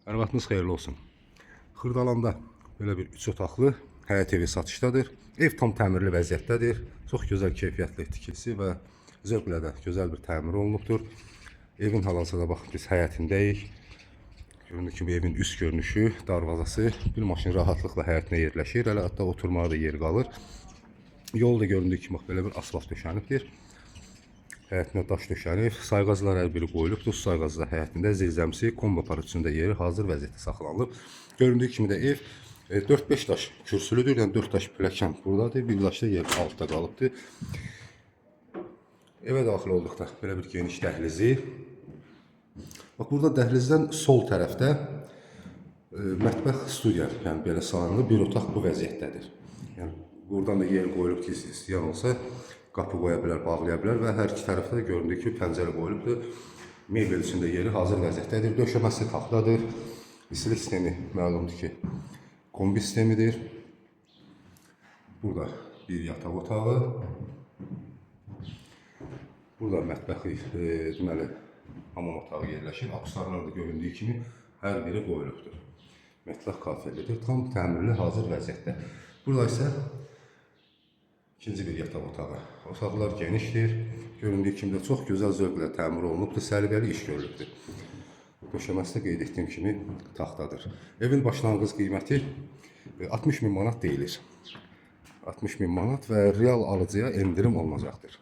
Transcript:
Hər vaxtınız xeyirli olsun. Xırdalanda belə bir 3 otaqlı həyət evi satışdadır. Ev tam təmirli vəziyyətdədir. Çox gözəl keyfiyyətli tikilisi və zövqlə də gözəl bir təmir olunubdur. Evin hal-hazırda baxın biz həyətindəyik. Göründüyü kimi evin üst görünüşü, darvazası, bir maşın rahatlıqla həyətinə yerləşir. Hələ hətta oturmağa da yer qalır. Yol da göründüyü kimi bax belə bir asfalt döşənibdir. Həyətinə daş döşənib, sayğaclar hər biri qoyulubdur. Su sayğacı da həyətində zilzəmsi, kombo aparatçısında yeri hazır vəziyyətdə saxlanılıb. Göründüyü kimi də ev 4-5 daş kürsülüdür, yəni 4 daş pilləkən buradadır, bir daş da yer altda qalıbdır. Evə daxil olduqda belə bir geniş dəhlizi. Bax, burada dəhlizdən sol tərəfdə mətbəx studiya, yəni belə salonlu bir otaq bu vəziyyətdədir. Yəni buradan da yer qoyulub ki, istəyən olsa qapı qoya bilər, bağlaya bilər və hər iki tərəfdə də göründüyü kimi pəncərə qoyulubdur. Mebel içində yeri hazır vəziyyətdədir. Döşəməsi taxtadır. İstilik sistemi məlumdur ki, kombi sistemidir. Burada bir yataq otağı. Burada mətbəxi, deməli, hamam otağı yerləşir. Akuslarlar da göründüyü kimi hər biri qoyulubdur. Mətbəx kafelidir. Tam təmirli, hazır vəziyyətdə. Burada isə İkinci bir yataq otağı. Otaqlar genişdir. Göründüyü kimi də çox gözəl zövqlə təmir olunubdur. Səliqəli iş görülübdür. Döşəməsi də qeyd etdiyim kimi taxtadır. Evin başlanğıc qiyməti 60.000 manat deyilir. 60.000 manat və real alıcıya endirim olunacaqdır.